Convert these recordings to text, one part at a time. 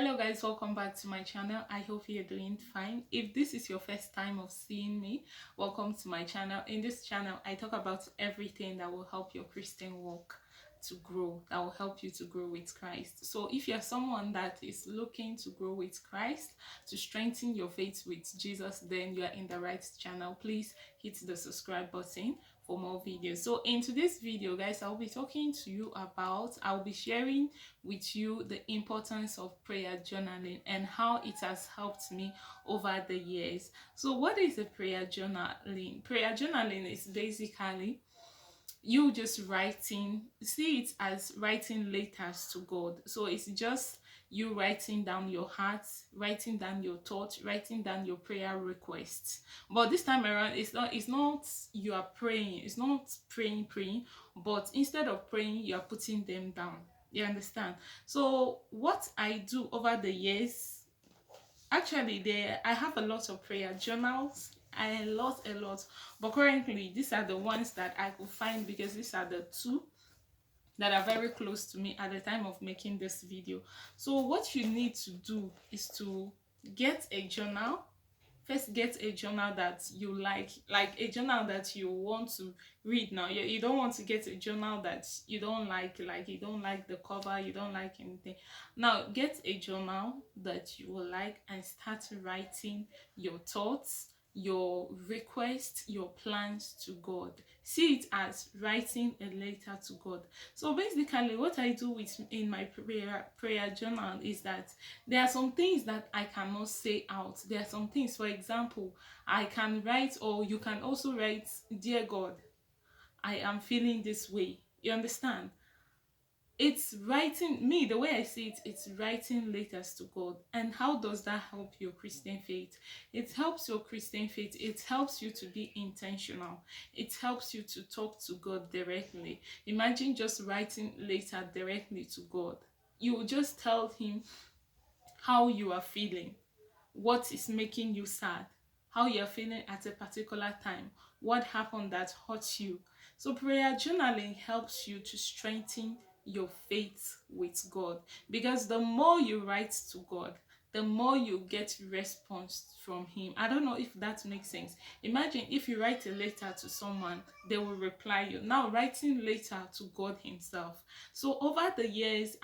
Hello guys, welcome back to my channel. I hope you're doing fine. If this is your first time of seeing me, welcome to my channel. In this channel I talk about everything that will help your Christian walk to grow, that will help you to grow with Christ. So if you're someone that is looking to grow with Christ, to strengthen your faith with Jesus, then you are in the right channel. Please hit the subscribe button for more videos. So in today's video guys, I'll be talking to you about, I'll be sharing with you the importance of prayer journaling and how it has helped me over the years. So what is a prayer journaling? Prayer journaling is basically you just writing, see it as writing letters to God. So it's just you writing down your heart, writing down your thoughts, writing down your prayer requests. But this time around, it's not you are praying, it's not praying, but instead of praying, you are putting them down. You understand? So what I do over the years, actually, there I have a lot of prayer journals. A lot, but currently these are the ones that I could find because these are the two that are very close to me at the time of making this video. So what you need to do is to get a journal. First, get a journal that you like a journal that you want to read. Now you don't want to get a journal that you don't like you don't like the cover, you don't like anything. Now get a journal that you will like and start writing your thoughts, your requests, your plans to God. See it as writing a letter to God. So basically what I do with in my prayer journal is that there are some things that I cannot say out. There are some things, for example, I can write, or you can also write, Dear God, I am feeling this way. You understand? It's writing, me, the way I see it, it's writing letters to God. And how does that help your Christian faith? It helps your Christian faith. It helps you to be intentional. It helps you to talk to God directly. Imagine just writing letter directly to God. You will just tell him how you are feeling, what is making you sad, how you're feeling at a particular time, what happened that hurt you. So, prayer journaling helps you to strengthen your faith with God, because the more you write to God, the more you get response from him. I don't know if that makes sense. Imagine if you write a letter to someone, they will reply you. Now writing letter to God himself. So over the years,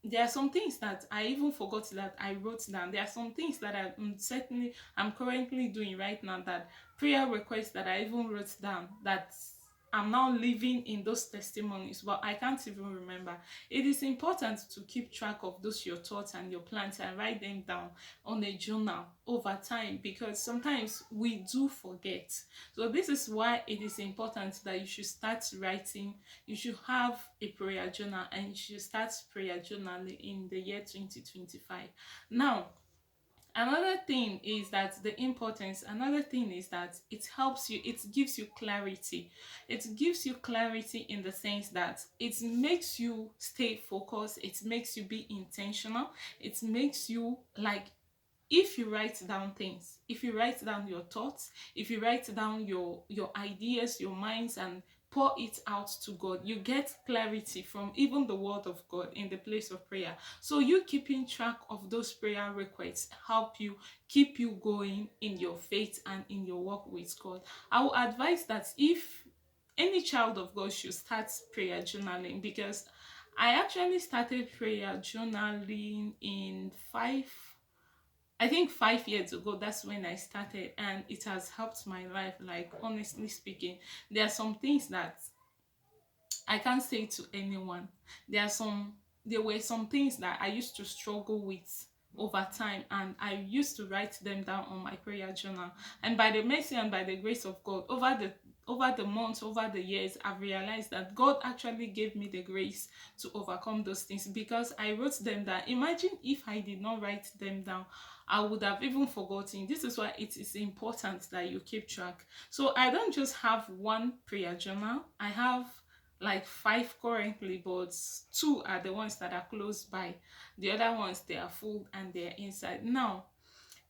there are some things that I even forgot that I wrote down. There are some things that I'm currently doing right now, that prayer requests that I even wrote down, that I'm now living in those testimonies, but I can't even remember. It is important to keep track of those your thoughts and your plans and write them down on a journal over time, because sometimes we do forget. So this is why it is important that you should start writing. You should have a prayer journal, and you should start prayer journaling in the year 2025. Now, another thing is that it helps you, it gives you clarity. It gives you clarity in the sense that it makes you stay focused, it makes you be intentional, it makes you like, if you write down things, if you write down your thoughts, if you write down your ideas, your minds, and pour it out to God, you get clarity from even the word of God in the place of prayer. So you keeping track of those prayer requests help you keep you going in your faith and in your walk with God. I will advise that if any child of God should start prayer journaling, because I actually started prayer journaling in 5 years ago. That's when I started, and it has helped my life. Like, honestly speaking, there are some things that I can't say to anyone. There were some things that I used to struggle with over time, and I used to write them down on my prayer journal. And by the mercy and by the grace of God, over the months, over the years, I've realized that God actually gave me the grace to overcome those things, because I wrote them down. Imagine if I did not write them down, I would have even forgotten. This is why it is important that you keep track. So I don't just have one prayer journal. I have like five currently, but two are the ones that are close by. The other ones, they are full and they're inside. Now,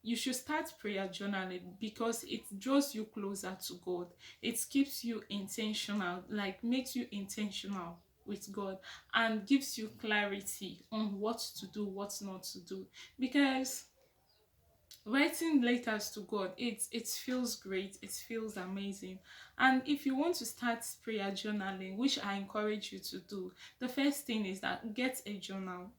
you should start prayer journaling because it draws you closer to God. It keeps you intentional, like makes you intentional with God, and gives you clarity on what to do, what not to do. Because writing letters to God, it feels great, it feels amazing. And if you want to start prayer journaling, which I encourage you to do, the first thing is that get a journal.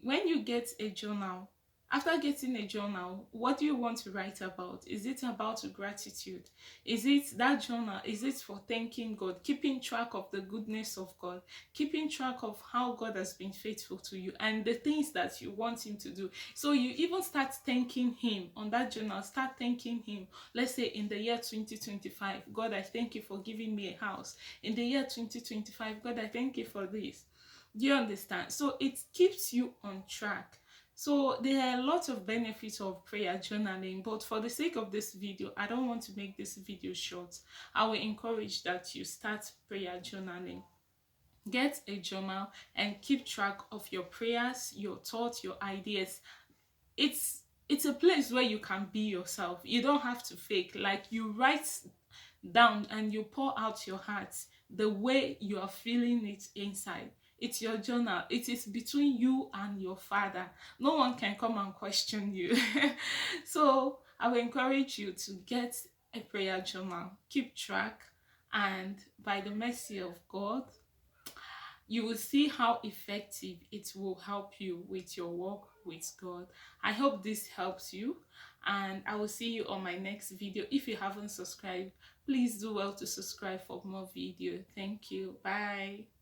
When you get a journal, after getting a journal, what do you want to write about? Is it about gratitude? Is it that journal? Is it for thanking God, keeping track of the goodness of God, keeping track of how God has been faithful to you and the things that you want Him to do? So you even start thanking Him on that journal. Start thanking Him. Let's say in the year 2025, God, I thank you for giving me a house. In the year 2025, God, I thank you for this. Do you understand? So it keeps you on track. So there are a lot of benefits of prayer journaling, but for the sake of this video, I don't want to make this video short. I will encourage that you start prayer journaling. Get a journal and keep track of your prayers, your thoughts, your ideas. It's a place where you can be yourself. You don't have to fake. Like, you write down and you pour out your heart the way you are feeling it inside. It's your journal. It is between you and your Father. No one can come and question you. So I will encourage you to get a prayer journal, keep track, and by the mercy of God, you will see how effective it will help you with your walk with God. I hope this helps you, and I will see you on my next video. If you haven't subscribed, please do well to subscribe for more video. Thank you. Bye.